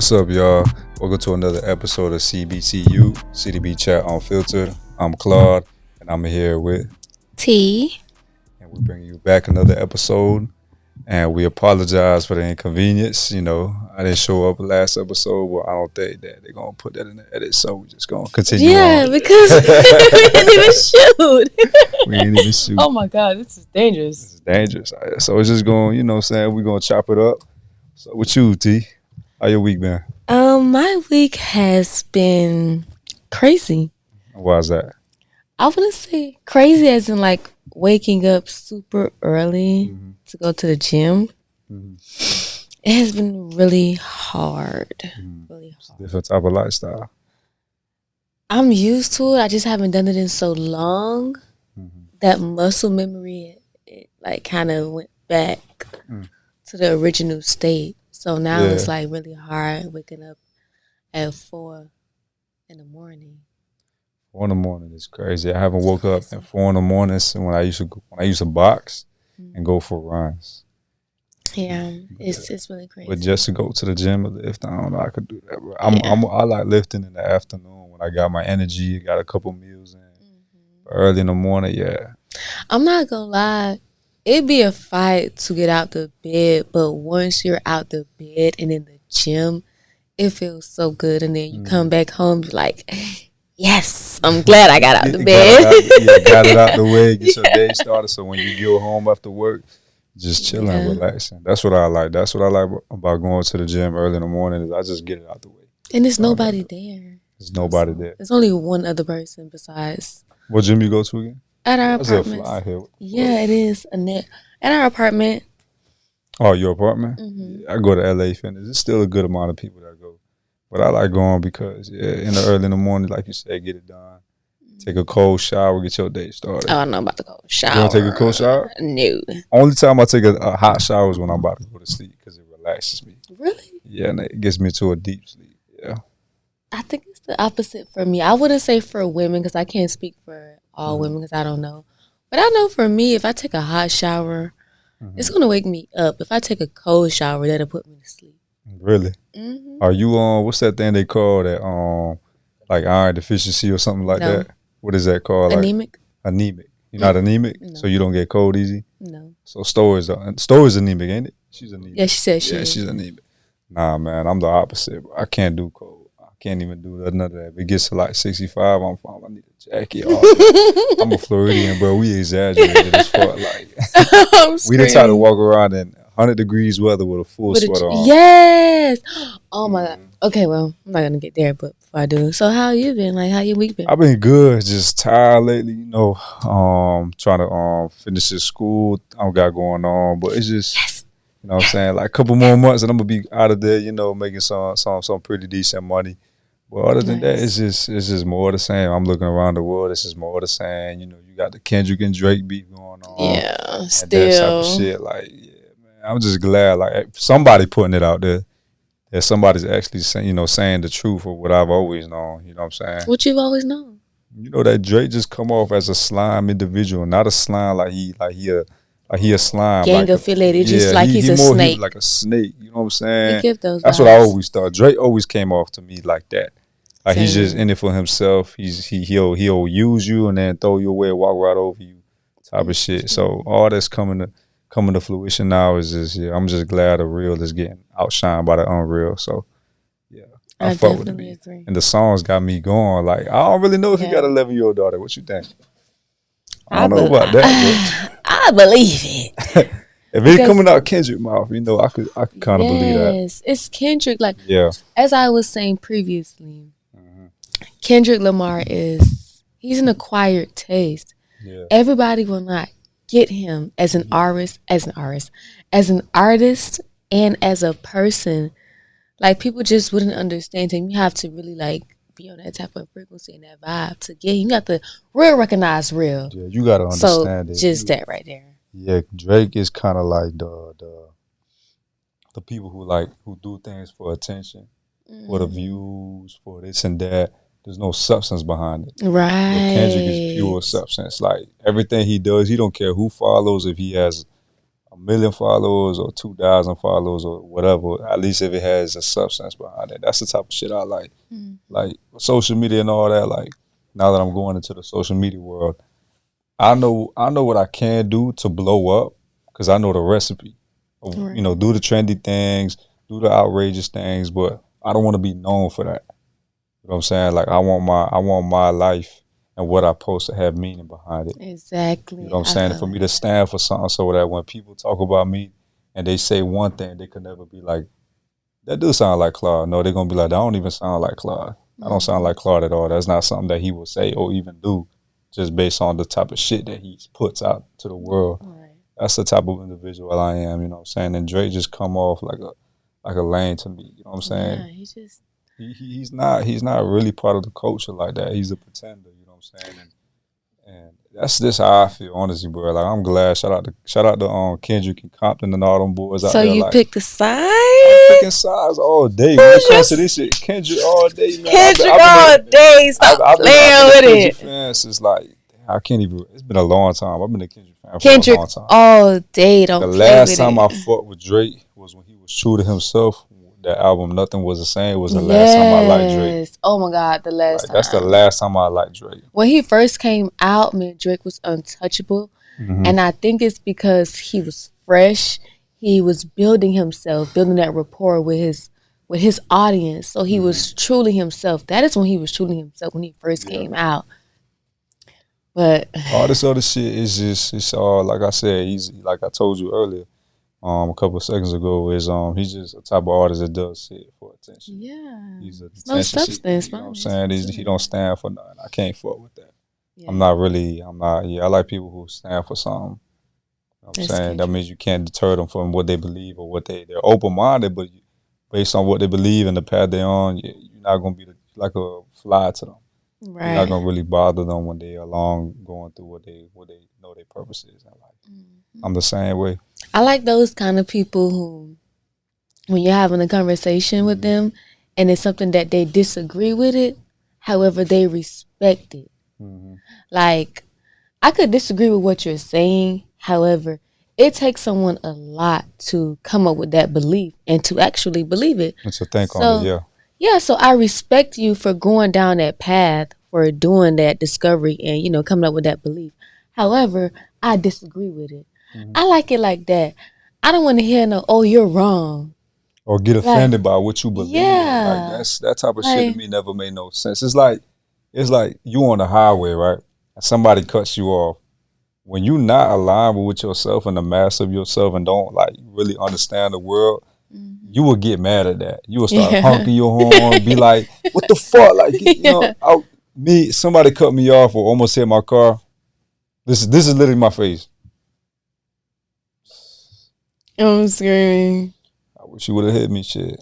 What's up, y'all? Welcome to another episode of CBCU Chat Unfiltered. I'm Claude, and I'm here with T. And we're bringing you back another episode. And we apologize for the inconvenience. You know, I didn't show up last episode, but I don't think that they're going to put that in the edit. So we're just going to continue on. Yeah, because we didn't even shoot. We didn't even shoot. Oh, my God. This is dangerous. This is dangerous. So it's just going, you know what I'm saying? We're going to chop it up. So with you, T, how your week been? My week has been crazy. Why is that? I wouldn't say crazy as in like waking up super early to go to the gym. It has been really hard. Really hard. It's a different type of lifestyle. I'm used to it. I just haven't done it in so long. That muscle memory, it like kind of went back to the original state. So now it's like really hard waking up at 4 in the morning. 4 in the morning is crazy. I haven't woke up at 4 in the morning when I used to box and go for runs. Yeah, it's really crazy. But just to go to the gym and lift, I don't know. I could do that, bro. I like lifting in the afternoon when I got my energy, got a couple meals in. Early in the morning, I'm not gonna lie. It'd be a fight to get out the bed, but once you're out the bed and in the gym, it feels so good. And then you come back home, you're like, yes, I'm glad I got out the bed. Got it out the way, get your day started. So when you go home after work, just chilling, relaxing. That's what I like. That's what I like about going to the gym early in the morning is I just get it out the way. And there's nobody there. There's nobody there. There's only one other person besides. What gym you go to again? At our apartment. A fly here. Yeah, it is. At our apartment. Oh, your apartment? Yeah, I go to LA Fitness. It's still a good amount of people that go. But I like going because, early in the morning, like you said, get it done. Take a cold shower, get your day started. Oh, I don't know about the cold shower. You don't take a cold shower? No. Only time I take a hot shower is when I'm about to go to sleep because it relaxes me. Really? Yeah, and it gets me to a deep sleep. Yeah. I think it's the opposite for me. I wouldn't say for women because I can't speak for all women because I don't know. But I know for me, if I take a hot shower, it's going to wake me up. If I take a cold shower, that'll put me to sleep. Really? Are you on, what's that thing they call that, like iron deficiency or something like that? What is that called? Anemic. Anemic. You're not anemic? No. So you don't get cold easy? No. So Sto is anemic, ain't it? She's anemic. Yeah, she said she is. She's anemic. Nah, man, I'm the opposite. I can't do cold. Can't even do none of that. If it gets to like 65, I'm fine. I need a jacket. I'm a Floridian, bro. We exaggerated as fuck. Like we done try to walk around in 100 degrees weather with a full sweater on. Yes. Oh my God. Okay, well, I'm not gonna get there, but before I do, so how you been? Like, how your week been? I've been good. Just tired lately. You know, trying to finish this school. I don't got going on, but it's just. You know what I'm saying? Like a couple more months and I'm gonna be out of there, you know, making some pretty decent money. But other than that, it's just more of the same. I'm looking around the world, it's just more of the same. You know, you got the Kendrick and Drake beef going on. Yeah, and still. that type of shit. Like, yeah, man. I'm just glad like somebody putting it out there. That somebody's actually saying the truth of what I've always known. You know what I'm saying? What you've always known. You know that Drake just come off as a slime individual, not a slime like he a slime. Gang affiliated, just like he's a snake. Like a snake, you know what I'm saying? That's what I always thought. Drake always came off to me like that. Like Same. He's just in it for himself. He'll use you and then throw you away, walk right over you, type of shit. So all that's coming to fruition now is just I'm just glad the real is getting outshined by the unreal. So yeah, I fuck with the beat. Agree. And the songs got me going. Like I don't really know if you got an 11-year-old daughter. What you think? I don't know about that. I believe it. If it's coming out Kendrick mouth, you know, I could kind of believe that. Yes, it's Kendrick. Like, as I was saying previously, Kendrick Lamar he's an acquired taste. Yeah. Everybody will not get him as an artist, and as a person. Like, people just wouldn't understand him. You have to really, like, be on that type of frequency and that vibe to get him. You got to recognize real. Yeah, you got to understand it. Just that right there. Yeah, Drake is kind of like the people who do things for attention, for the views, for this and that. There's no substance behind it. Right. But Kendrick is pure substance. Like everything he does, he don't care who follows. If he has 1,000,000 followers or 2,000 followers or whatever. At least if it has a substance behind it, that's the type of shit I like. Like social media and all that. Like now that I'm going into the social media world, I know what I can do to blow up because I know the recipe. Right. You know, do the trendy things, do the outrageous things, but I don't want to be known for that. You know what I'm saying? Like I want my life and what I post to have meaning behind it. Exactly. You know what I'm saying? For me to stand for something so that when people talk about me and they say one thing, they could never be like, that do sound like Claude. No, they're gonna be like, that don't even sound like Claude. I don't sound like Claude at all. That's not something that he would say or even do just based on the type of shit that he puts out to the world. Right. That's the type of individual I am, you know what I'm saying? And Drake just come off like a lane to me, you know what I'm saying? Yeah, he just he's not really part of the culture like that. He's a pretender, you know what I'm saying? And that's just how I feel, honestly, bro. Like I'm glad. Shout out to Kendrick and Compton and all them boys out so there. you like, picked a side? I'm picking sides all day. When it comes to this shit, Kendrick all day, man. Kendrick all day. Stop playing with Kendrick it. fan since like I can't even. It's been a long time. I've been a Kendrick fan for Kendrick a long time. all day. Don't The play last with time it. I fought with Drake was when he was true to himself. That album, Nothing Was the Same, was the last time I liked Drake. Oh my God, the last time. That's the last time I liked Drake. When he first came out, man, Drake was untouchable. And I think it's because he was fresh. He was building himself, building that rapport with his audience. So he was truly himself. That is when he was truly himself when he first came out. But all this other shit is just, it's all, like I said, he's, like I told you earlier, a couple of seconds ago, is he's just a type of artist that does shit for attention. Yeah. He's a no substance, you know what I'm saying? He don't stand for nothing. I can't fuck with that. Yeah. I like people who stand for something. You know what I'm saying? That means you can't deter them from what they believe or what they're open-minded, but based on what they believe and the path they're on, you're not going to be like a fly to them. Right. You're not going to really bother them when they're along going through what they know their purpose is in life. I'm the same way. I like those kind of people who, when you're having a conversation with them and it's something that they disagree with it, however, they respect it. Like, I could disagree with what you're saying, however, it takes someone a lot to come up with that belief and to actually believe it. And to think on it, yeah. Yeah, so I respect you for going down that path, for doing that discovery and, you know, coming up with that belief. However, I disagree with it. I like it like that. I don't want to hear no, oh, you're wrong. Or get offended by what you believe. Yeah. Like that type of shit to me never made no sense. It's like you on the highway, right? And somebody cuts you off. When you not aligned with yourself and the mass of yourself and don't like really understand the world, you will get mad at that. You will start honking your horn, be like, what the fuck? Like, you know, somebody cut me off or almost hit my car. This is literally my face. I'm screaming. I wish you would have hit me, shit.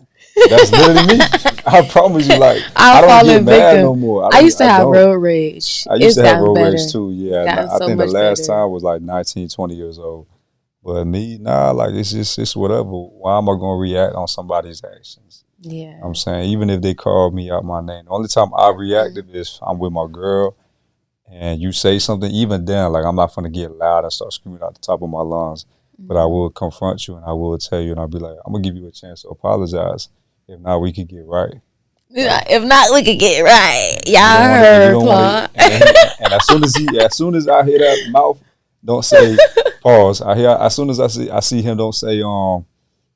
That's literally me. I promise you, like, I don't get mad no more. I used to have road rage. I used to have road rage too, yeah. I think the last time was like 19, 20 years old. But me, like, it's whatever. Why am I going to react on somebody's actions? Yeah. You know what I'm saying? Even if they call me out my name. The only time I reacted is I'm with my girl and you say something, even then, like, I'm not going to get loud and start screaming out the top of my lungs. But I will confront you and I will tell you and I'll be like, I'm going to give you a chance to apologize. If not, we could get right. If not, we could get right. Y'all heard, Claude. And as soon as I hear that mouth, don't say pause. As soon as I see him, don't say you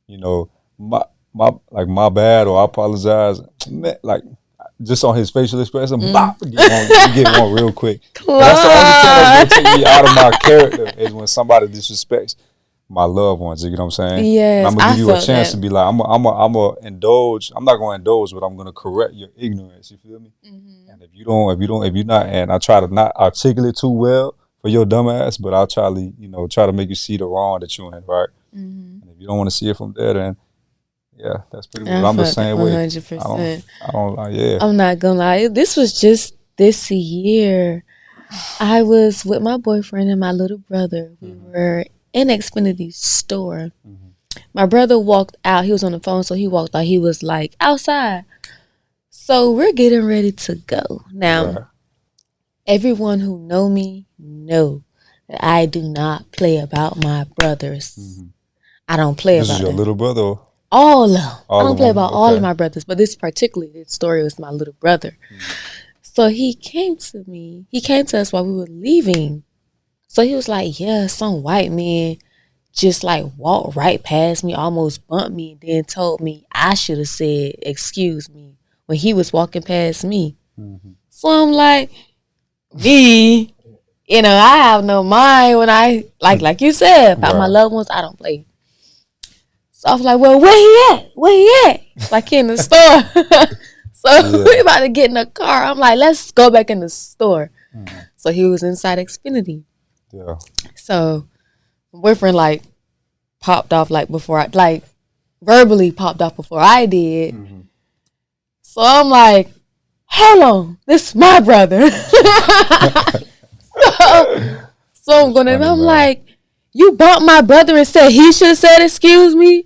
know, my bad or I apologize. Like just on his facial expression, bop, you get one real quick. That's the only thing that's gonna take me out of my character is when somebody disrespects my loved ones, you know what I'm saying? Yes, and I'm gonna give you a chance to be like, I'm a indulge. I'm not gonna indulge, but I'm gonna correct your ignorance. You feel me? And if you're not, and I try to not articulate too well for your dumb ass, but I'll try to make you see the wrong that you're in, right? And if you don't want to see it from there, then yeah, that's pretty much. I'm the same 100%. way. I don't yeah. I'm not gonna lie. This was just this year. I was with my boyfriend and my little brother. We were in Xfinity store. My brother walked out. He was on the phone, so he walked out. He was like outside. So we're getting ready to go. Now, everyone who know me know that I do not play about my brothers. I don't play This about is your them. little brother? Or All of them. I don't play them? about all of my brothers, but this story was my little brother. So he came to me. He came to us while we were leaving. So he was like, yeah, some white man just like walked right past me, almost bumped me, and then told me I should have said, excuse me, when he was walking past me. So I'm like, me, I have no mind when I, like you said, about my loved ones, I don't play. So I was like, well, where he at? Where he at? Like in the store. So we about to get in the car. I'm like, let's go back in the store. So he was inside Xfinity. Yeah. So my boyfriend like popped off like before I like verbally popped off before I did. So I'm like, hold on, this is my brother. so I'm going to, I'm like, you bumped my brother and said he should have said excuse me.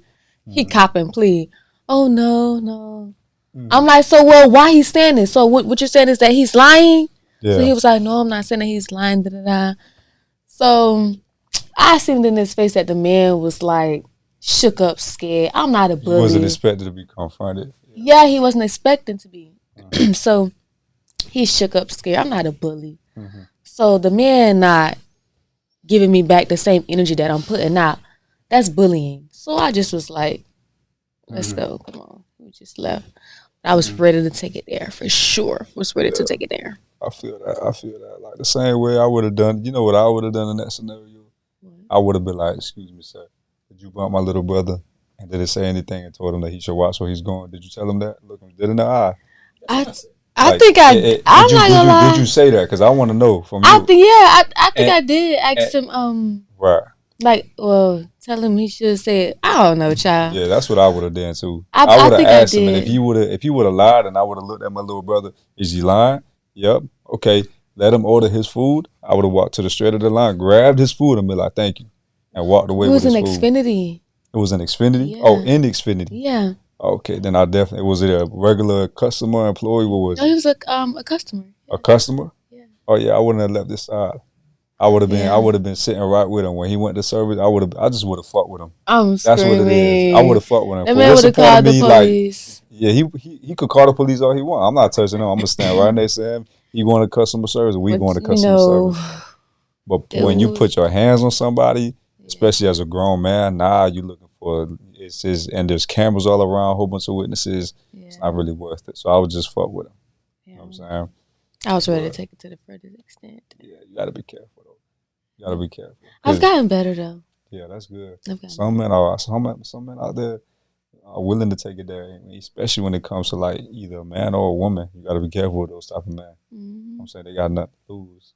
He copping plea. Oh no. I'm like, so well, why he's standing? So what you're saying is that he's lying? Yeah. So he was like, no, I'm not saying that he's lying. So I seen in his face that the man was like shook up, scared. I'm not a bully. He wasn't expected to be confronted. Yeah, he wasn't expecting to be. So he shook up, scared. I'm not a bully. So the man not giving me back the same energy that I'm putting out, that's bullying. So I just was like, let's go. Come on. We just left. I was ready to take it there for sure. Was ready to take it there. I feel that. Like the same way I would have done. You know what I would have done in that scenario? I would have been like, excuse me, sir. Did you bump my little brother? And did it say anything and told him that he should watch where he's going? Did you tell him that? Look him dead in the eye. I think I'm not gonna lie. Did you say that? Because I want to know from you. I think I did ask him. Right. Like, well, tell him he should have said, I don't know, child. Yeah, that's what I would have done too. I would have asked him, and if he would have lied, and I would have looked at my little brother, is he lying? Yep. Okay. Let him order his food. I would have walked to the straight of the line, grabbed his food, and be like, "Thank you," and walked away with his food. It was in Xfinity. It was in Xfinity. Yeah. Oh, in Xfinity. Yeah. Okay, then I definitely was it a regular customer, employee? What was it? No, he was a customer. A customer? Yeah. Oh yeah, I wouldn't have left this side. I would have been sitting right with him when he went to service. I just would have fucked with him. I'm That's screaming. what it is. I would have fucked with him. That man would have called the police. Like, yeah, he could call the police all he want. I'm not touching him. I'm gonna stand right next to him. He going to customer service. We going to customer service. But when you put your hands on somebody, especially as a grown man, now you looking for and there's cameras all around, a whole bunch of witnesses. Yeah. It's not really worth it. So I would just fuck with him. Yeah. You know what I'm saying? I was ready to take it to the furthest extent. Yeah, you gotta be careful though. You gotta be careful. I've gotten better though. Yeah, that's good. Some men out there are willing to take it there, especially when it comes to like either a man or a woman. You gotta be careful with those type of men. You know what I'm saying? They got nothing to lose.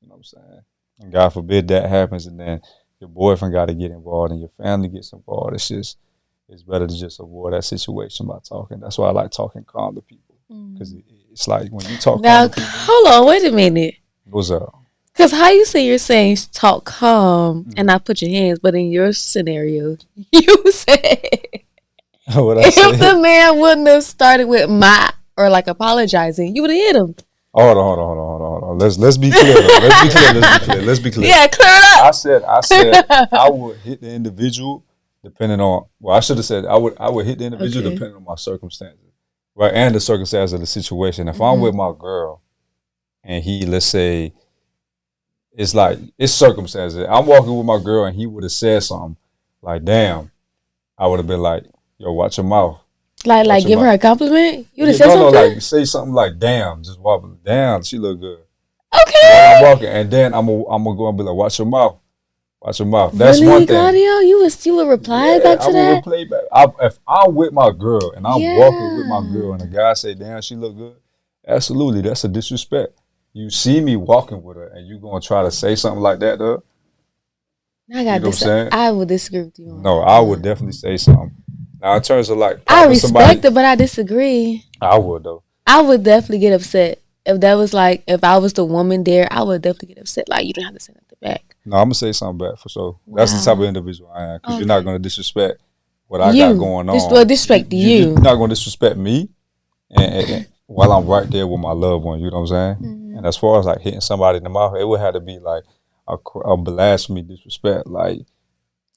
You know what I'm saying? And God forbid that happens, and then your boyfriend got to get involved and your family gets involved. It's better to just avoid that situation by talking. That's why I like talking calm to people, because it's like when you talk now, calm to people. Hold on, wait a minute. What's up? Because how you say you're saying talk calm and not put your hands, but in your scenario, you said if the man wouldn't have started with or like apologizing, you would have hit him. Hold on. Let's be clear. Let's be clear. Yeah, clear it up. I said I would hit the individual depending on. Well, I should have said I would hit the individual depending on my circumstances, right, and the circumstances of the situation. If I'm with my girl, and he, let's say, it's circumstances. I'm walking with my girl, and he would have said something like, "Damn," I would have been like, "Yo, watch your mouth." Like give her a compliment? You would have said something? No, like say something like, "Damn," just walk. "Damn, she look good." Okay. I'm walking, and then I'm gonna go and be like, "Watch your mouth. Watch your mouth." That's really, one thing. Claudio? You would reply back to that? I would replay back. If I'm with my girl and I'm walking with my girl, and the guy say, "Damn, she look good," absolutely, that's a disrespect. You see me walking with her, and you gonna try to say something like that to her? I would disagree with you. No, I would definitely say something. Now, in terms of like, I respect it, but I disagree. I would though. I would definitely get upset if that was like, if I was the woman there. I would definitely get upset. Like, you don't have to say nothing back. No, I'm gonna say something back for sure. Wow. That's the type of individual I am, because you're not gonna disrespect what I got going on. Disrespect you. You're not gonna disrespect me, and while I'm right there with my loved one. You know what I'm saying? Mm-hmm. And as far as like hitting somebody in the mouth, it would have to be like a blasphemy, disrespect, like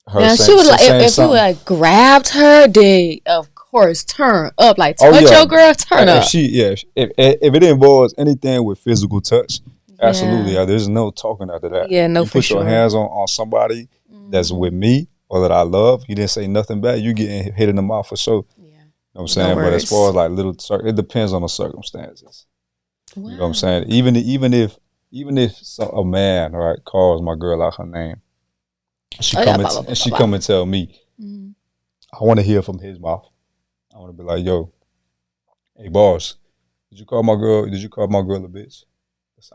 her Now she saying, would like saying if you something. like grabbed her, then of course turn up. Like Oh touch yeah, your girl, turn if up. she, yeah, if it involves anything with physical touch, absolutely. Yeah, There's no talking after that. yeah, no, You for put your sure. hands on somebody that's with me or that I love, you didn't say nothing back, you getting hit in the mouth for sure. Yeah, You know what I'm no saying? But as far words. as like it depends on the circumstances. You know what I'm Wow. saying? Even if a man, right, calls my girl out her name, Oh yeah, blah blah blah she blah blah. come and tell me, Mm. I want to hear from his mouth. I want to be like, yo, hey boss, did you call my girl? Did you call my girl a bitch?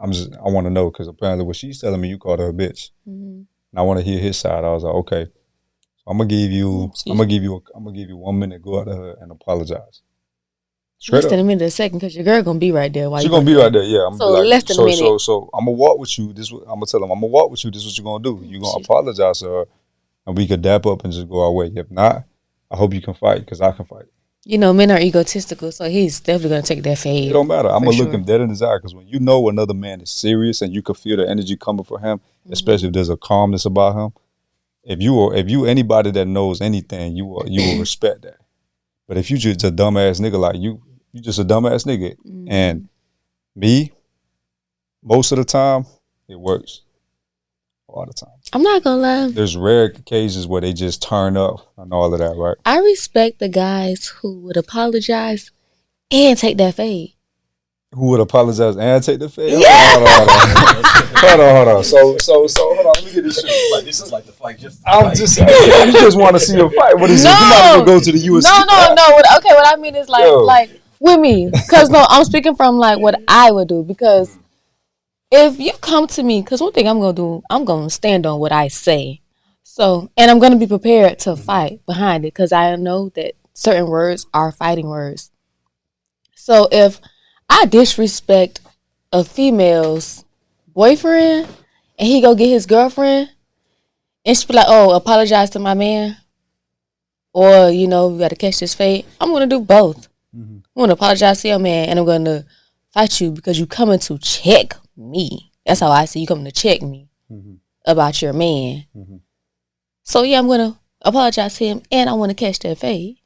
I want to know because apparently what she's telling me, you called her a bitch, Mm-hmm. and I want to hear his side. I was like, okay, so I'm gonna give you, Excuse me. I'm gonna give you 1 minute. Go out to her and apologize. Straight Less than up. a minute a second, cause your girl gonna be right there while She you go gonna do be right that. there. Yeah, I'm gonna be So like, less than a minute. so I'm gonna walk with you. I'm gonna tell him I'm gonna walk with you. This is what you're gonna do. You're gonna apologize to her, and we could dap up and just go our way. If not, I hope you can fight because I can fight. You know, men are egotistical, so he's definitely gonna take that It fade. don't matter. I'm For gonna look sure. him dead in his eye because when you know another man is serious and you can feel the energy coming from him, especially if there's a calmness about him. If you anybody that knows anything, you will respect that. But if you just a dumbass nigga like you just a dumbass nigga. And me, most of the time, it works. All the time. I'm not gonna lie. There's rare occasions where they just turn up and all of that, right? I respect the guys who would apologize and take that fade. Who would apologize and take the fade? Yeah. Hold on. So hold on. Let me get this shit. Like this is like the fight. I'm just saying, you just want to see a fight. What is it? You might as well go to the UFC. No. What I mean is like with me, cause no, I'm speaking from like what I would do. Because if you come to me, cause one thing I'm gonna do, I'm gonna stand on what I say. So, and I'm gonna be prepared to fight behind it, cause I know that certain words are fighting words. So if I disrespect a female's boyfriend and he go get his girlfriend and she be like, oh, apologize to my man, or you know, you gotta catch this fate. I'm gonna do both. I'm gonna apologize to your man and I'm gonna fight you because you coming to check me. That's how I see you coming to check me about your man. So yeah, I'm gonna apologize to him and I wanna catch that fade.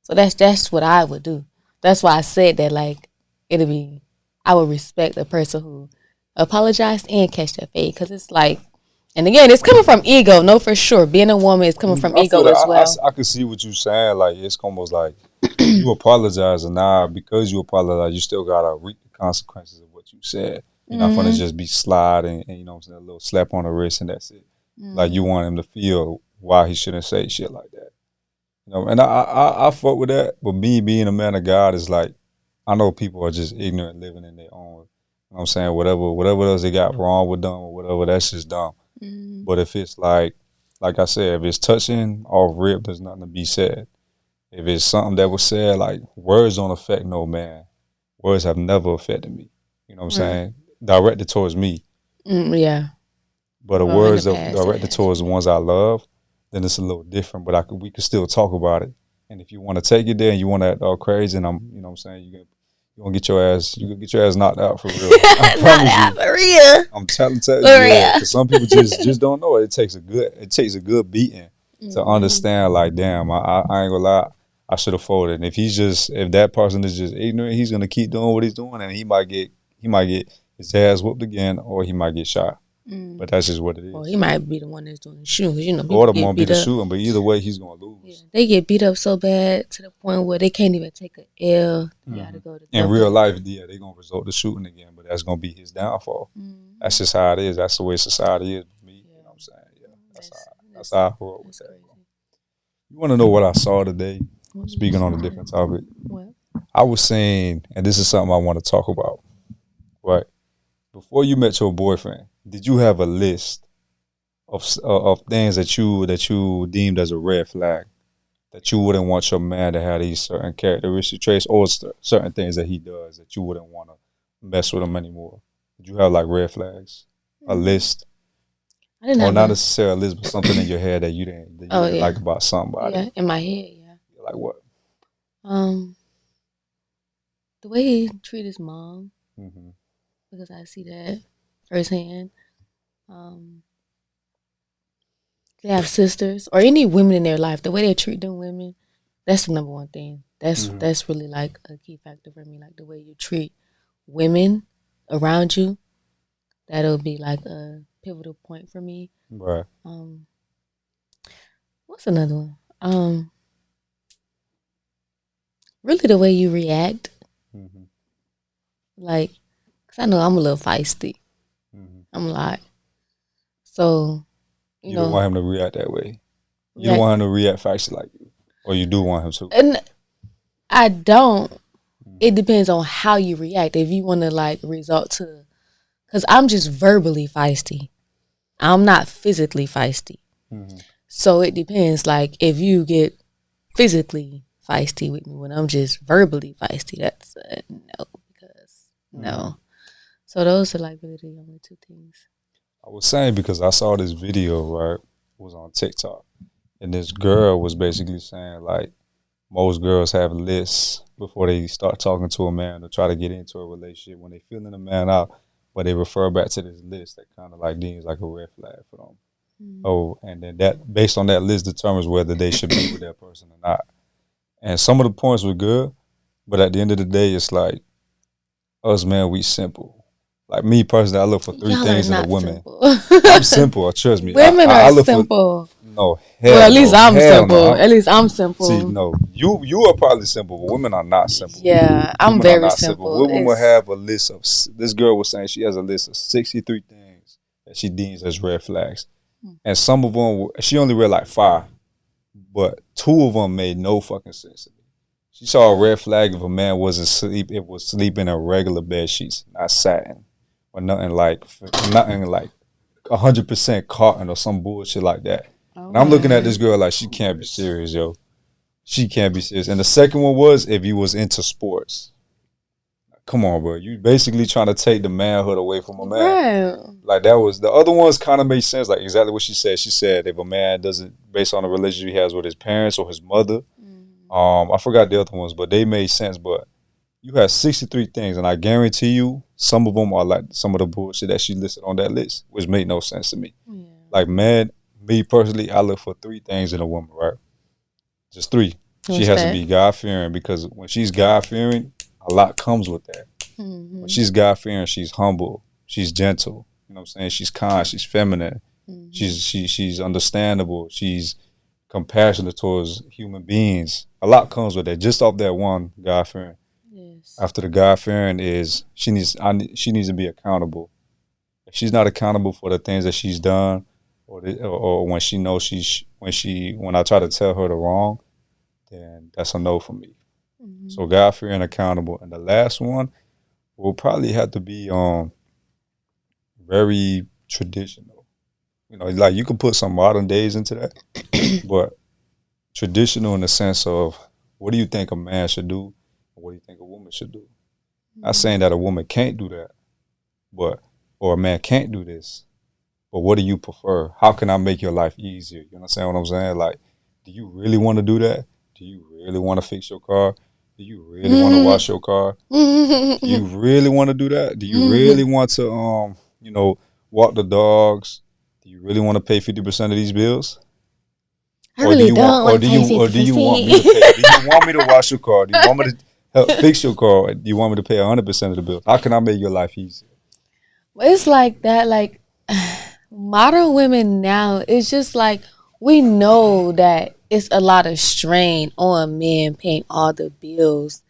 So that's what I would do. That's why I said that, like, it'll be, I would respect the person who apologized and catch that fade, because it's like, and again, it's coming from ego. No, for sure, being a woman is coming from I feel ego that as well. I can see what you're saying. Like it's almost like you apologize, and now because you apologize, you still gotta reap the consequences of what you said. You're not gonna just be sliding and you know what I'm saying, a little slap on the wrist and that's it. Like you want him to feel why he shouldn't say shit like that. You know, and I fuck with that. But me being a man of God is like, I know people are just ignorant, living in their own. You know what I'm saying? Whatever else they got wrong with them or whatever, that's just dumb. But if it's like I said, if it's touching off rip, there's nothing to be said. If it's something that was said, like words don't affect no man. Words have never affected me. You know what I'm saying? Directed towards me. Yeah. But the Well, in words the of past, directed towards the ones I love, then it's a little different. But we could still talk about it. And if you want to take it there and you want to act all crazy, and you know what I'm saying, you gonna get your ass knocked out for real. I promise you. for real. I'm telling you, For yeah. real. Because some people just don't know it. It takes a good beating to understand. Like, damn, I ain't gonna lie, I should have folded. And if that person is just ignorant, he's gonna keep doing what he's doing, and he might get his ass whooped again, or he might get shot. But that's just what it is. Well, he might be the one that's doing the shooting. You know, Or people the get won't be beat the up. shooting, but either way, he's gonna lose. Yeah, they get beat up so bad to the point where they can't even take a L. They gotta go to In real life, yeah, they're gonna resort to shooting again, but that's gonna be his downfall. That's just how it is. That's the way society is with me. You know what I'm saying? Yeah, that's how I roll with that, bro. You wanna know what I saw today? Speaking on a different topic. What? I was saying, and this is something I want to talk about, right? Before you met your boyfriend, did you have a list of things that you deemed as a red flag, that you wouldn't want your man to have these certain characteristic traits or certain things that he does that you wouldn't want to mess with him anymore? Did you have like red flags, a list, I didn't or have not a, necessarily a list, but something in your head that you didn't like about somebody? yeah, in my head, yeah. Like what? The way he treat his mom, Mm-hmm. because I see that firsthand. They have sisters or any women in their life. The way they treat them women, that's the number one thing. That's really like a key factor for me. Like the way you treat women around you, that'll be like a pivotal point for me. Right. What's another one? Really the way you react. Like, cause I know I'm a little feisty. I'm a lot. So, you don't want him to react that way. You don't want him to react feisty like you, or you do want him to. And I don't. It depends on how you react. If you want to like resort to, cause I'm just verbally feisty. I'm not physically feisty. So it depends. Like if you get physically feisty with me when I'm just verbally feisty, that's a no. Because no. So those are like really the only two things. I was saying because I saw this video, right? It was on TikTok. And this girl was basically saying like most girls have lists before they start talking to a man to try to get into a relationship. When they feeling a man out, but they refer back to this list that kind of like deems like a red flag for them. Oh, and then that based on that list determines whether they should be with that person or not. And some of the points were good, but at the end of the day, it's like us, man, we simple. Like me personally, I look for three things in a woman. Simple. I'm simple. Trust me. Women I are look simple. No, well, at least I'm simple. No. At least I'm simple. See, no, you are probably simple, but women are not simple. Yeah, I'm very simple. Women will have a list of. This girl was saying she has a list of 63 things that she deems as red flags, and some of them she only read like 5, but 2 of them made no fucking sense to me. She saw a red flag if a man wasn't sleep. It was sleeping in regular bed sheets, not satin, or nothing like 100% cotton or some bullshit like that. And I'm looking at this girl like she can't be serious, yo. She can't be serious. And the second one was if you was into sports. Come on, bro. You basically trying to take the manhood away from a man. Right. Like that was the other ones kind of made sense. Like exactly what she said. She said if a man doesn't, based on the relationship he has with his parents or his mother, I forgot the other ones, but they made sense. But you have 63 things, and I guarantee you, some of them are like some of the bullshit that she listed on that list, which made no sense to me. Yeah. Like, man, me personally, I look for 3 things in a woman, right? Just 3. She has to be God-fearing, because when she's God-fearing, a lot comes with that. When she's God-fearing, she's humble, she's gentle. You know what I'm saying? She's kind, she's feminine, she's understandable, she's compassionate towards human beings. A lot comes with that, just off that one, God-fearing. Yes. After the God-fearing is she needs to be accountable. If she's not accountable for the things that she's done, or when she knows when I try to tell her the wrong, then that's a no for me. So God-fearing, accountable, and the last one will probably have to be very traditional. You know, like you could put some modern days into that, but traditional in the sense of what do you think a man should do? What do you think a woman should do? Not saying that a woman can't do that, or a man can't do this, but what do you prefer? How can I make your life easier? You understand what I'm saying? Like, do you really want to do that? Do you really want to fix your car? Do you really want to wash your car? Do you really want to do that? Do you really want to, walk the dogs? Do you really want to pay 50% of these bills? Or do you want me to pay? Do you want me to wash your car? Do you want me to help fix your car? Do you want me to pay 100% of the bills? How can I make your life easier? It's like that. Like modern women now, it's just like we know that it's a lot of strain on men paying all the bills,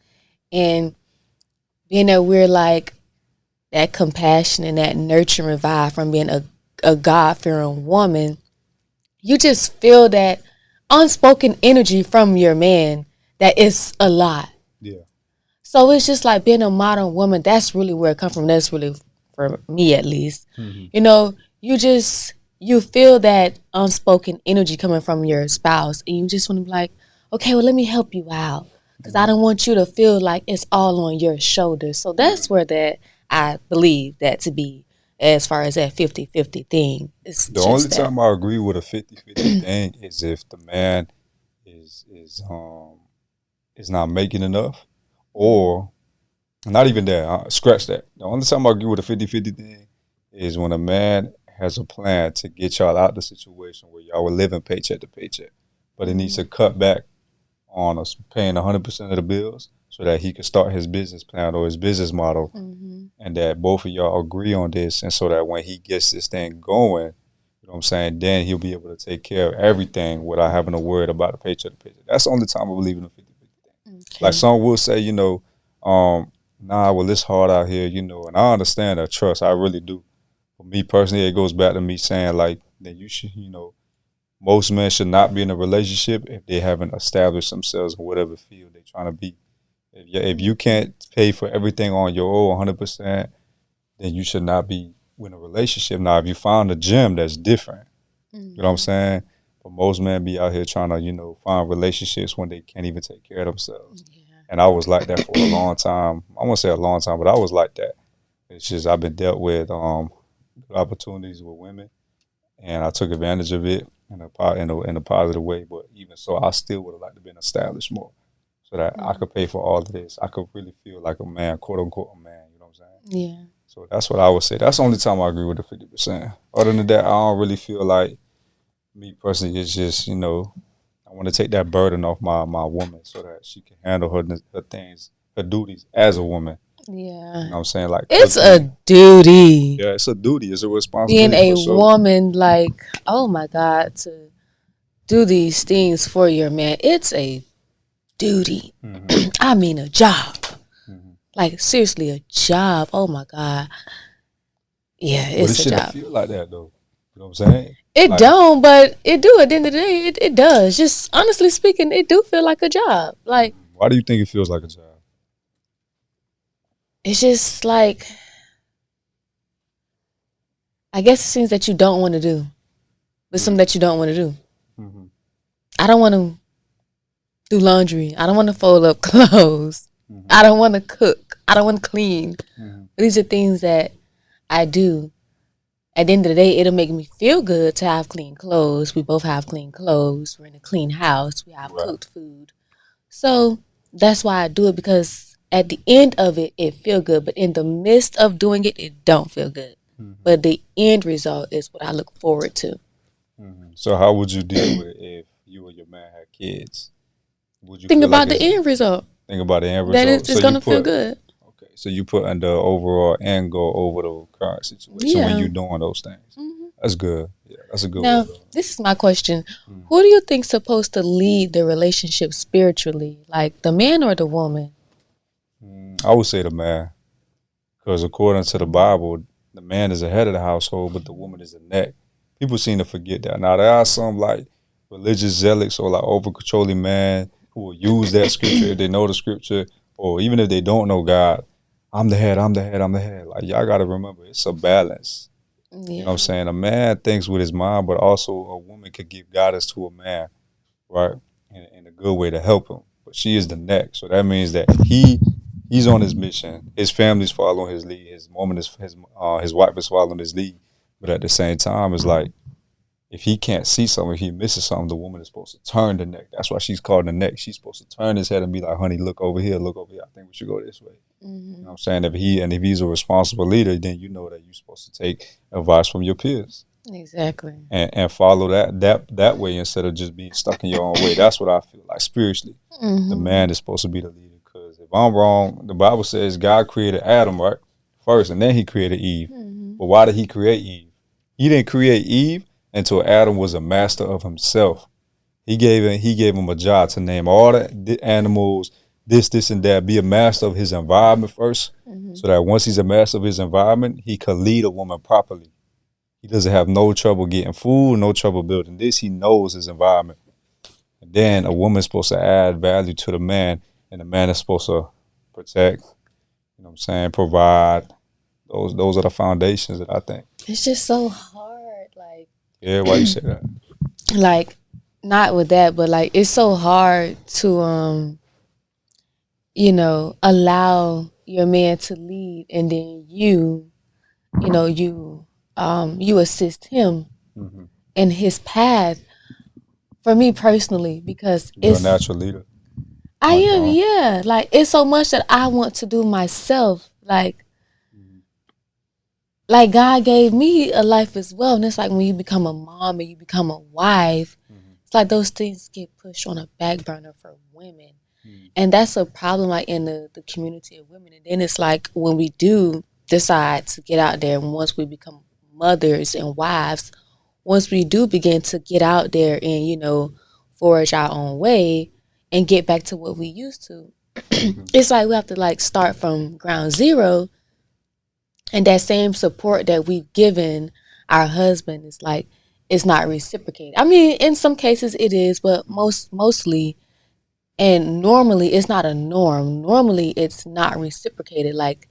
and being that we're like that compassion and that nurturing vibe from being a God-fearing woman. You just feel that unspoken energy from your man that it's a lot. Yeah. So it's just like being a modern woman. That's really where it comes from. That's really, for me at least. You know, you feel that unspoken energy coming from your spouse, and you just want to be like, okay, well, let me help you out, because I don't want you to feel like it's all on your shoulders. So that's where that I believe that to be, as far as that 50-50 thing. The only time I agree with a 50-50 thing is if the man is not making enough, or not even that. Scratch that. The only time I agree with a 50-50 thing is when a man has a plan to get y'all out the situation where y'all were living paycheck to paycheck, but it needs to cut back on us paying 100% of the bills so that he can start his business plan or his business model, and that both of y'all agree on this, and so that when he gets this thing going, you know what I'm saying, then he'll be able to take care of everything without having to worry about the paycheck to paycheck. That's the only time I believe in the 50-50 thing. Okay. Like some will say, you know, nah, well, it's hard out here, you know, and I understand that, trust, I really do. For me personally, it goes back to me saying, like, that you should, you know, most men should not be in a relationship if they haven't established themselves in whatever field they're trying to be. If you can't pay for everything on your own 100%, then you should not be in a relationship. Now, if you found a gym, that's different. You know what I'm saying? But most men be out here trying to, you know, find relationships when they can't even take care of themselves. Yeah. And I was like that for a long time. I won't say a long time, but I was like that. It's just I've been dealt with opportunities with women, and I took advantage of it in a positive way. But even so, I still would have liked to been established more, so that I could pay for all of this. I could really feel like a man, quote unquote, a man. You know what I'm saying? Yeah. So that's what I would say. That's the only time I agree with the 50%. Other than that, I don't really feel like, me personally, it's just, you know, I want to take that burden off my woman so that she can handle her things, her duties as a woman. Yeah. You know what I'm saying? Like, it's a duty. Yeah, it's a duty. It's a responsibility. Being a woman, like, oh my God, to do these things for your man, it's a duty. I mean, a job. Like, seriously, a job. Oh my God. Yeah, it's a job. It feel like that, though. You know what I'm saying? It don't, but it do. At the end of the day, it does. Just honestly speaking, it do feel like a job. Like, why do you think it feels like a job? It's just like, I guess it's things that you don't want to do, but something that you don't want to do. I don't want to do laundry. I don't want to fold up clothes. I don't want to cook. I don't want to clean. These are things that I do. At the end of the day, it'll make me feel good to have clean clothes. We both have clean clothes. We're in a clean house. We have cooked food. So that's why I do it, because at the end of it, it feel good. But in the midst of doing it, it don't feel good. But the end result is what I look forward to. So how would you deal with it if you or your man had kids? Would you think about the end result? Think about the end result. That it's going to feel good. Okay, so you put the overall end goal over the current situation when you're doing those things. That's good. Yeah, that's a good now, way. This is my question. Who do you think's supposed to lead the relationship spiritually? Like the man or the woman? I would say the man. Because according to the Bible, the man is the head of the household, but the woman is the neck. People seem to forget that. Now, there are some like religious zealots or like over-controlling men who will use that scripture if they know the scripture, or even if they don't know God. I'm the head, I'm the head, I'm the head. Like, y'all got to remember, it's a balance. Yeah. You know what I'm saying? A man thinks with his mind, but also a woman could give guidance to a man, right? In a good way to help him. But she is the neck. So that means that he's on his mission. His family's following his lead. His woman is his wife is following his lead. But at the same time, it's like, if he can't see something, if he misses something, the woman is supposed to turn the neck. That's why she's called the neck. She's supposed to turn his head and be like, honey, look over here, look over here. I think we should go this way. You know what I'm saying? If he's a responsible leader, then you know that you're supposed to take advice from your peers. Exactly. And follow that way instead of just being stuck in your own way. That's what I feel like spiritually. The man is supposed to be the leader. Because if I'm wrong, the Bible says God created Adam, right? First, and then he created Eve. But why did he create Eve? He didn't create Eve until Adam was a master of himself. He gave him a job to name all the animals, this, and that, be a master of his environment first, so that once he's a master of his environment, he could lead a woman properly. He doesn't have no trouble getting food, no trouble building this. He knows his environment. And then a woman's supposed to add value to the man, and the man is supposed to protect, you know what I'm saying, provide. Those are the foundations that I think. It's just so hard, like. Yeah, why you say that? Like, not with that, but like, it's so hard to allow your man to lead, and then you assist him in his path. For me personally, because you're a natural leader. I am, yeah. Like, it's so much that I want to do myself. Like, like God gave me a life as well. And it's like when you become a mom and you become a wife, it's like those things get pushed on a back burner for women. And that's a problem like in the community of women. And then it's like when we do decide to get out there, and once we become mothers and wives, once we do begin to get out there and, you know, forge our own way and get back to what we used to, it's like we have to like start from ground zero. And that same support that we've given our husband is like, it's not reciprocated. I mean, in some cases it is, but mostly and normally it's not a norm. Normally it's not reciprocated. Like,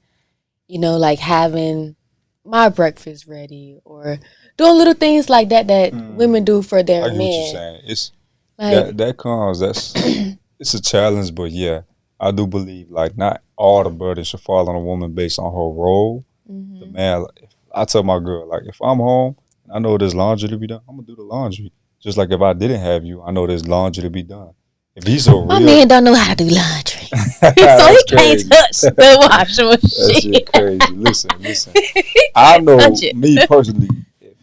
you know, like having my breakfast ready or doing little things like that that women do for their I get what you're men. saying. It's Like, that's it's a challenge, but yeah, I do believe like not all the burden should fall on a woman based on her role. The man, I tell my girl like if I'm home, I know there's laundry to be done. I'm gonna do the laundry. Just like if I didn't have you, I know there's laundry to be done. If he's a my real, man don't know how to do laundry. So that's he can't crazy. touch the washing That machine. shit crazy. Listen. He I can't know touch it. me personally.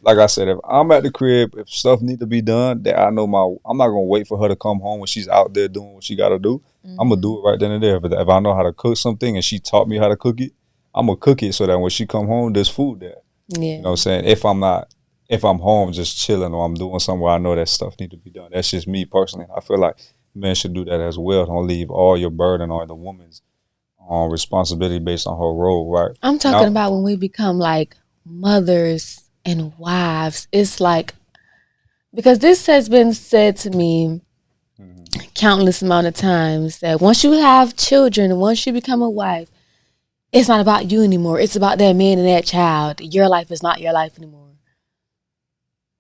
Like I said, if I'm at the crib, if stuff need to be done, that I know I'm not gonna wait for her to come home when she's out there doing what she got to do. I'm gonna do it right then and there. But if I know how to cook something and she taught me how to cook it, I'm gonna cook it so that when she come home, there's food there. Yeah. You know what I'm saying? If I'm home just chilling or I'm doing something where I know that stuff need to be done. That's just me personally. I feel like men should do that as well. Don't leave all your burden on the woman's responsibility based on her role, right? I'm talking about when we become like mothers and wives. It's like, because this has been said to me countless amount of times that once you have children and once you become a wife, it's not about you anymore. It's about that man and that child. Your life is not your life anymore.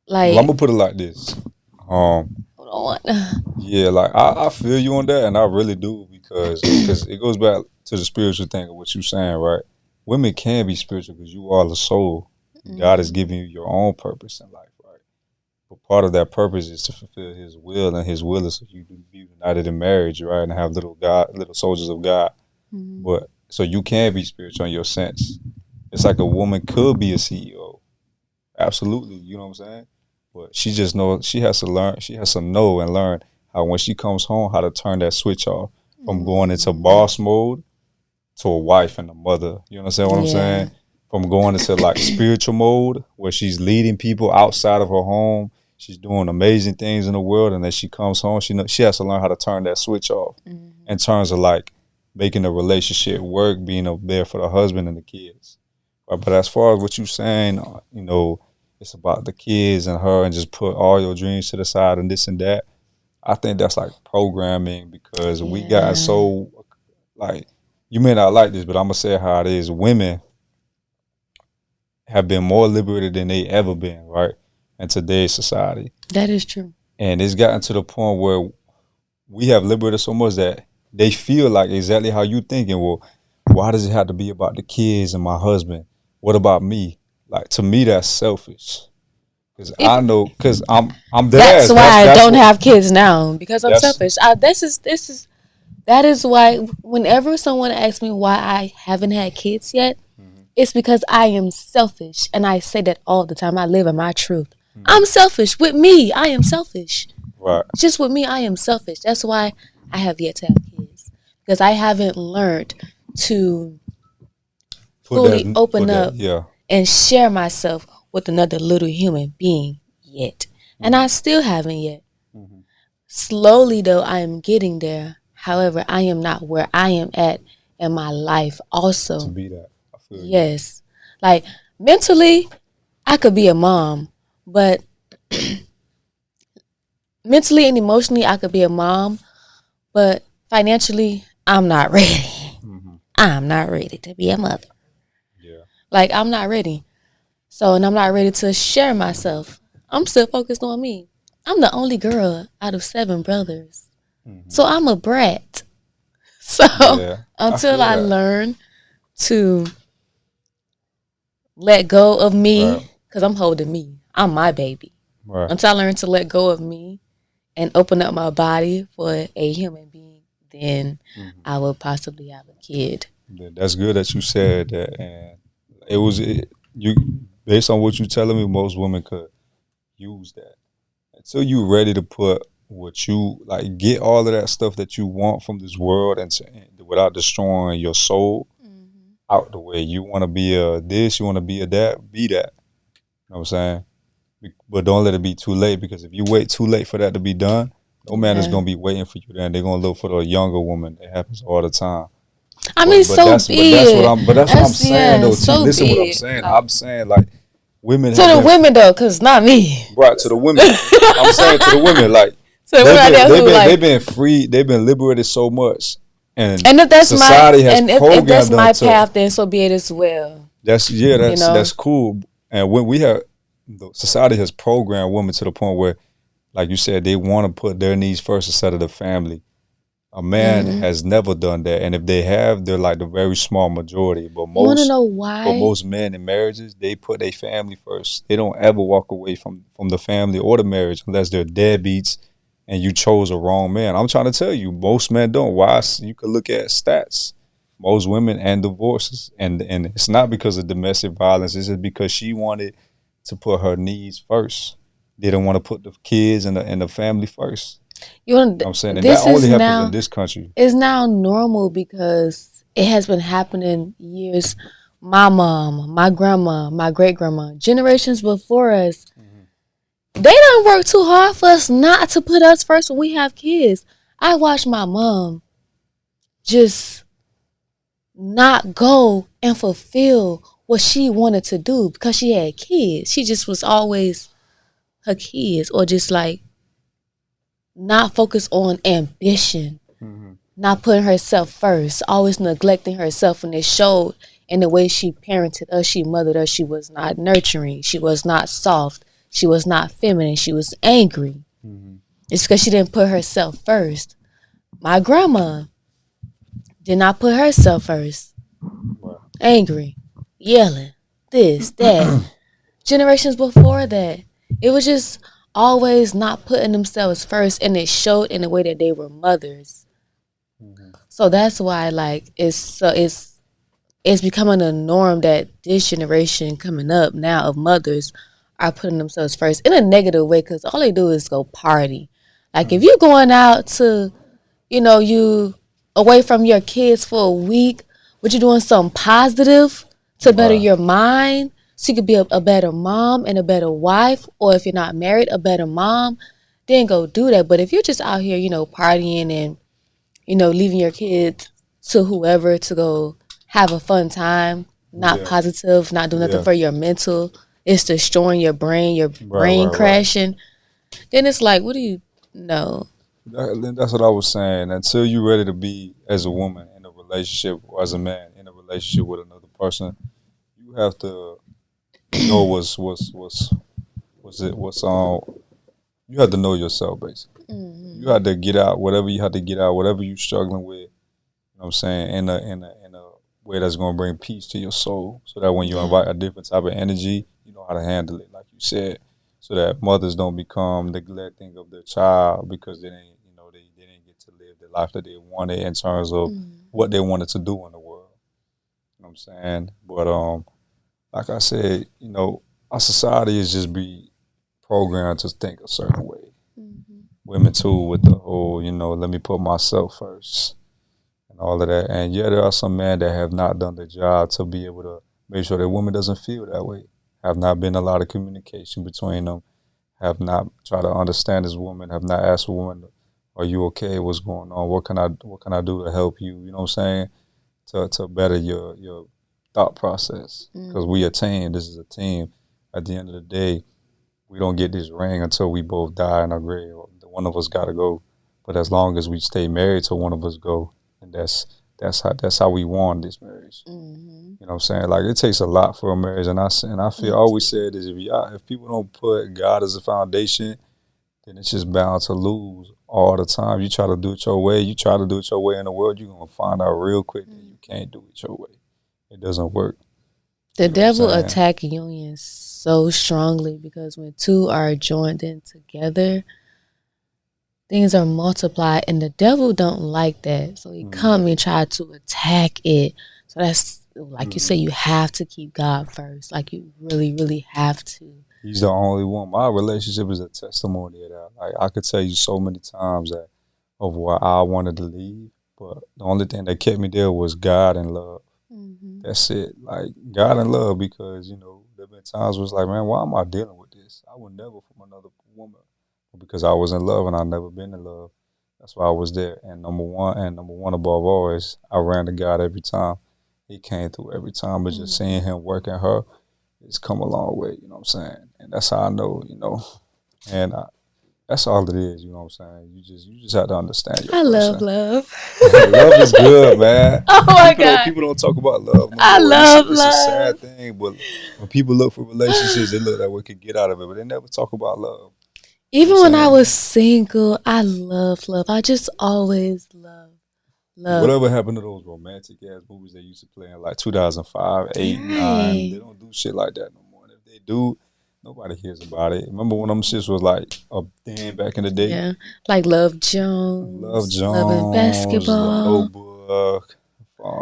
Like, well, I'm gonna put it like this. hold on. Yeah, like I feel you on that, and I really do because it goes back to the spiritual thing of what you're saying, right? Women can be spiritual because you are the soul. God has given you your own purpose in life, right? But part of that purpose is to fulfill His will, and His will is for you to be united in marriage, right, and have little soldiers of God. But so you can be spiritual in your sense. It's like a woman could be a CEO, absolutely. You know what I'm saying? But she just knows she has to learn. She has to know and learn how when she comes home how to turn that switch off from going into boss mode to a wife and a mother. You understand what I'm saying? From going into like spiritual mode where she's leading people outside of her home. She's doing amazing things in the world, and then she comes home. She has to learn how to turn that switch off in terms of like making the relationship work, being up there for the husband and the kids. But as far as what you're saying, you know, it's about the kids and her and just put all your dreams to the side and this and that. I think that's like programming because we got so like, you may not like this, but I'm gonna say how it is. Women have been more liberated than they ever been, right? In today's society. That is true. And it's gotten to the point where we have liberated so much that they feel like exactly how you thinking. Well, why does it have to be about the kids and my husband? What about me? Like, to me, that's selfish. Cause I know, cause I'm dead That's ass. why I don't what, have kids now, because I'm selfish. That is why whenever someone asks me why I haven't had kids yet, it's because I am selfish, and I say that all the time. I live in my truth. I'm selfish. With me, I am selfish. Right. Just with me, I am selfish. That's why I have yet to have kids, because I haven't learned to fully open up and share myself with another little human being yet. And I still haven't yet. Slowly, though, I am getting there. However, I am not where I am at in my life also. To be that. I feel yes. Like, mentally, I could be a mom, but mentally and emotionally, I could be a mom, but financially, I'm not ready. I'm not ready to be a mother. Yeah. Like, I'm not ready. So, and I'm not ready to share myself. I'm still focused on me. I'm the only girl out of 7 brothers. So I'm a brat. So until I learn to let go of me, because I'm holding me. I'm my baby. Right. Until I learn to let go of me and open up my body for a human being, then I will possibly have a kid. That's good that you said that. And it was you based on what you're telling me, most women could use that. Until you ready to put what you like, get all of that stuff that you want from this world, and without destroying your soul out the way. You want to be a this, you want to be a that, be that. You know what I'm saying? But don't let it be too late, because if you wait too late for that to be done, no man is gonna be waiting for you then. They're gonna look for the younger woman. It happens all the time. I mean, But so that's be that's it. what I'm saying though. T, So listen what I'm be it. saying. Like, I'm saying like women to have the been women though, cause not me. right to the women. I'm saying to the women, like So the women out there who like, they've been free, they've been liberated so much, and if that's society has if that's programmed them my to. path, then so be it as well. That's cool. And when we have society has programmed women to the point where, like you said, they want to put their needs first instead of the family. A man has never done that, and if they have, they're like the very small majority. But You want to most, know why? but most men in marriages, they put their family first. They don't ever walk away from the family or the marriage unless they're deadbeats and you chose a wrong man. I'm trying to tell you, most men don't. Why? You could look at stats. Most women and divorces, and it's not because of domestic violence. It's just because she wanted to put her needs first. They don't want to put the kids and the family first. I'm saying, and that only happens in this country. It's now normal because it has been happening years. My mom, my grandma, my great grandma, generations before us, they don't work too hard for us not to put us first when we have kids. I watched my mom just not go and fulfill what she wanted to do because she had kids. She just was always her kids, or just like not focused on ambition, not putting herself first, always neglecting herself, and it showed in the way she parented us, she mothered us. She was not nurturing, she was not soft, she was not feminine, she was angry. It's because she didn't put herself first. My grandma did not put herself first. Angry, yelling, this, that. Generations before that, it was just always not putting themselves first, and it showed in the way that they were mothers. So that's why, like, it's becoming a norm that this generation coming up now of mothers are putting themselves first in a negative way, because all they do is go party. Like, if you're going out to, you away from your kids for a week, but you're doing something positive to better your mind, so you could be a better mom and a better wife, or if you're not married, a better mom, then go do that. But if you're just out here, partying and, leaving your kids to whoever to go have a fun time, not positive, not doing nothing for your mental, it's destroying your brain crashing, then it's like, what do you know? That's what I was saying. Until you're ready to be, as a woman in a relationship, or as a man in a relationship with another person, you have to know what's you have to know yourself, basically. You have to get out whatever you have to get out, whatever you're struggling with. You know what I'm saying, in a way that's gonna bring peace to your soul, so that when you invite a different type of energy, you know how to handle it, like you said, so that mothers don't become neglecting of their child because they didn't, they didn't get to live the life that they wanted in terms of what they wanted to do in the world. You know what I'm saying? But like I said, our society is just be programmed to think a certain way. Women too, with the whole, let me put myself first and all of that. And yeah, there are some men that have not done the job to be able to make sure that woman doesn't feel that way. Have not been a lot of communication between them. Have not tried to understand this woman. Have not asked a woman, "Are you okay? What's going on? What can I do to help you?" You know what I'm saying? To better your thought process, because we a team. This is a team. At the end of the day, we don't get this ring until we both die in our grave. One of us got to go. But as long as we stay married till one of us go, and that's how we won this marriage. You know what I'm saying? Like, it takes a lot for a marriage, and I feel I always said is if people don't put God as a foundation, then it's just bound to lose all the time. You try to do it your way, in the world, you're gonna find out real quick that you can't do it your way. It doesn't work. The devil attack unions so strongly because when two are joined in together, things are multiplied, and the devil don't like that. So he come and try to attack it. So like you say, you have to keep God first. Like you really, really have to. He's the only one. My relationship is a testimony of that. Like I could tell you so many times that of why I wanted to leave, but the only thing that kept me there was God and love. That's it. Like God and love, because there've been times where it's like, man, why am I dealing with this? I would never from another woman, because I was in love and I've never been in love. That's why I was there. And number one above all is I ran to God every time. He came through every time. But just seeing him working her, it's come a long way. You know what I'm saying? And that's how I know. And that's all it is. You know what I'm saying? You just have to understand your person. Love. Love is good, man. Oh my God. People don't talk about love no more. I love It's love. a sad thing, but when people look for relationships, they look at what could get out of it, but they never talk about love. Even when I was single, I love. I just always love. Whatever happened to those romantic ass movies they used to play in like 2005, 8, 9? They don't do shit like that no more. And if they do, nobody hears about it. Remember when them shits was like a thing back in the day? Yeah, like Love Jones, Love and Basketball, The Notebook.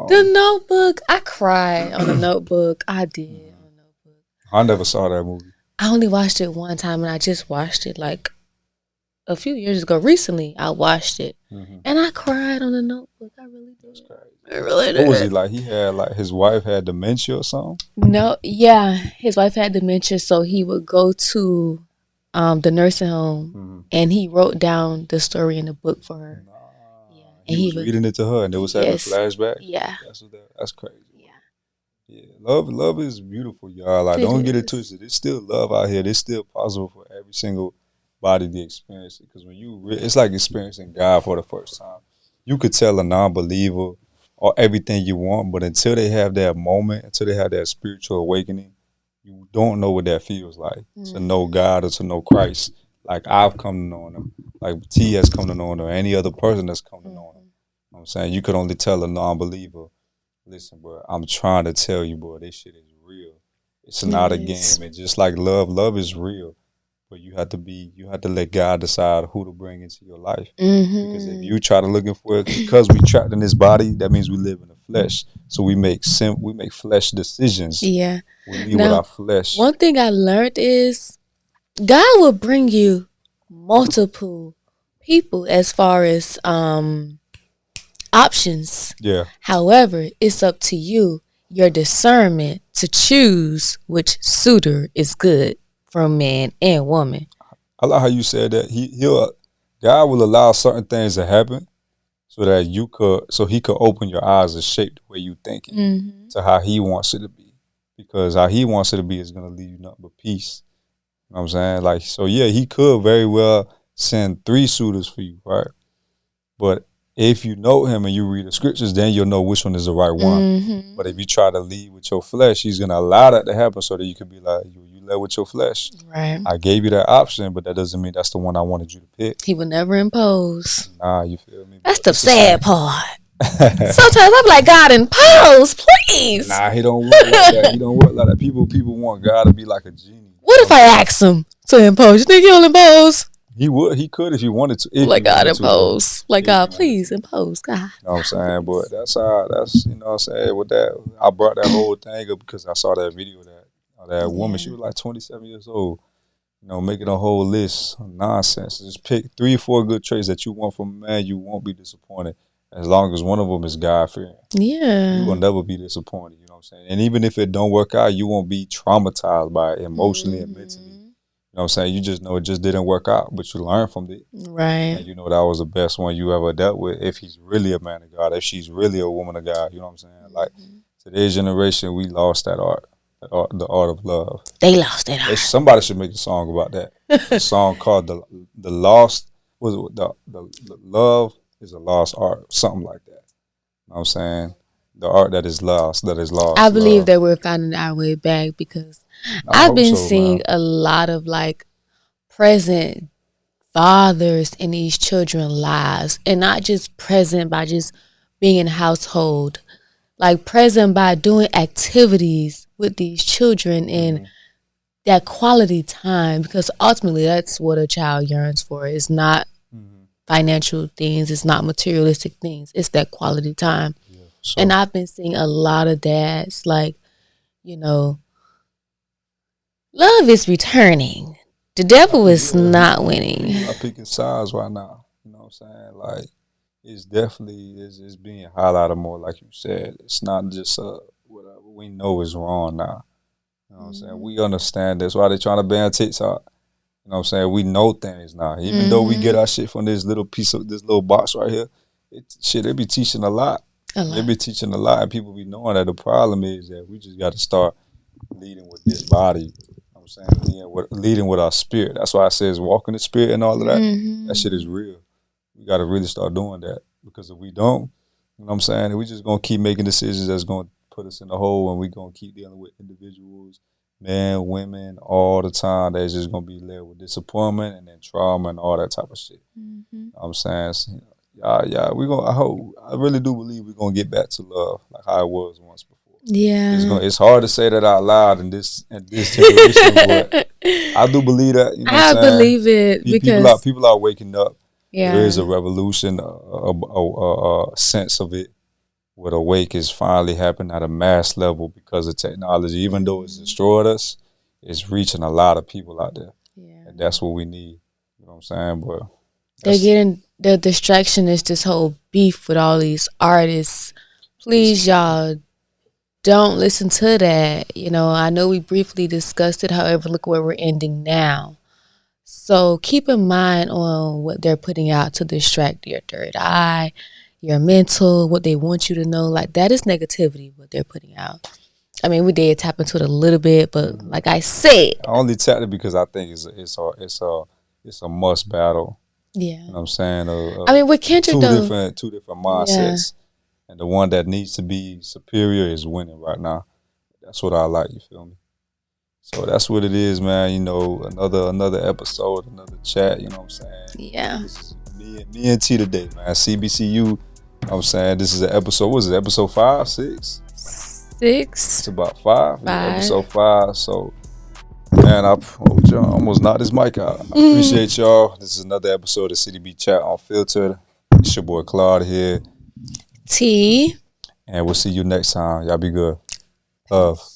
The Notebook. I cried on The Notebook. I did on The Notebook. I never saw that movie. I only watched it one time, and I just watched it like a few years ago. Recently, I watched it, and I cried on The Notebook. I really did. I really did. What was he like? He had like his wife had dementia or something? No, yeah, his wife had dementia, so he would go to the nursing home, and he wrote down the story in the book for her. Yeah, and he was reading it to her, and it was having a flashback. Yeah, that's crazy. Yeah, love is beautiful, y'all. Like, don't get it twisted. It's still love out here. It's still possible for every single body to experience it. Because when it's like experiencing God for the first time. You could tell a non-believer or everything you want, but until they have that moment, until they have that spiritual awakening, you don't know what that feels like to know God or to know Christ. Like I've come to know him, like T has come to know him, or any other person that's come to know him. You know what I'm saying? You could only tell a non-believer, listen, bro, I'm trying to tell you, bro, this shit is real. It's not a game. And just like love is real. But you have to let God decide who to bring into your life. Because if you try to looking for it, because we trapped in this body, that means we live in the flesh. So we make flesh decisions. Yeah. We lead with our flesh. One thing I learned is God will bring you multiple people as far as options. Yeah. However, it's up to you, your discernment, to choose which suitor is good for man and woman. I like how you said that. God will allow certain things to happen so that he could open your eyes and shape the way you thinking to how he wants it to be. Because how he wants it to be is gonna leave you nothing but peace. You know what I'm saying? Like, so yeah, he could very well send 3 suitors for you, right? But if you know him and you read the scriptures, then you'll know which one is the right one. But if you try to lead with your flesh, he's going to allow that to happen so that you can be like, you led with your flesh. Right. I gave you that option, but that doesn't mean that's the one I wanted you to pick. He will never impose. Nah, you feel me? That's the sad part. Sometimes I'm like, God, impose, please. Nah, he don't work like that. He don't work like that. People want God to be like a genie. What if I ask him to impose? You think he'll impose? He would. He could if he wanted to. Like God impose. Like God, please impose, God. You know what I'm saying? But that's you know what I'm saying, with that, I brought that whole thing up because I saw that video of that woman. She was like 27 years old, making a whole list of nonsense. Just pick 3 or 4 good traits that you want from a man. You won't be disappointed as long as one of them is God-fearing. Yeah. You will never be disappointed, you know what I'm saying? And even if it don't work out, you won't be traumatized by it emotionally and mentally. You know what I'm saying? You just know it just didn't work out, but you learn from it. Right. And you know that was the best one you ever dealt with if he's really a man of God, if she's really a woman of God. You know what I'm saying? Like, today's generation, we lost that art, the art of love. They lost that art. Somebody should make a song about that. A song called the Lost, was it the Love is a Lost Art, something like that. You know what I'm saying? The art that is lost. I believe that we're finding our way back because I've been seeing a lot of like present fathers in these children's lives, and not just present by just being in household, like present by doing activities with these children and that quality time, because ultimately that's what a child yearns for. It's not financial things, it's not materialistic things, it's that quality time. So, and I've been seeing a lot of dads like, you know, love is returning. The devil is not winning. People are picking sides right now. You know what I'm saying? Like, it's definitely is being highlighted more, like you said. It's not just whatever we know is wrong now. You know what I'm saying? We understand that's why they're trying to ban TikTok. You know what I'm saying? We know things now. Even though we get our shit from this little piece of this little box right here, they be teaching a lot. They be teaching a lot, and people be knowing that the problem is that we just got to start leading with this body. You know what I'm saying? Leading with our spirit. That's why I says walk in the spirit and all of that. That shit is real. We got to really start doing that, because if we don't, you know what I'm saying, we just going to keep making decisions that's going to put us in the hole, and we going to keep dealing with individuals, men, women, all the time. That's just going to be led with disappointment and then trauma and all that type of shit. You know what I'm saying? So, I really do believe we're going to get back to love like how it was once before. Yeah. It's hard to say that out loud in this generation, but I do believe that. You know what I'm saying? Believe it because people are waking up. Yeah. There is a revolution, a sense of it, where the wake is finally happening at a mass level because of technology. Even though it's destroyed us, it's reaching a lot of people out there. Yeah. And that's what we need. You know what I'm saying? But they're getting, the distraction is this whole beef with all these artists. Please, y'all, don't listen to that. You know, I know we briefly discussed it. However, look where we're ending now. So keep in mind on what they're putting out to distract your third eye, your mental, what they want you to know. Like, that is negativity, what they're putting out. I mean, we did tap into it a little bit, but like I said, I only tapped it because I think it's a must battle. Yeah. You know what I'm saying? I mean, with Kendrick, two different mindsets. Yeah. And the one that needs to be superior is winning right now. That's what I like, you feel me? So that's what it is, man. You know, another episode, another chat, you know what I'm saying? Yeah. This is me and T today, man. CBCU, you know what I'm saying? This is an episode, what is it, episode 5, 6? 6. It's about 5. Yeah, episode 5. So, man, I almost knocked this mic out. I appreciate y'all. This is another episode of CBCU Chat Unfiltered. It's your boy Claude here. T. And we'll see you next time. Y'all be good. Love.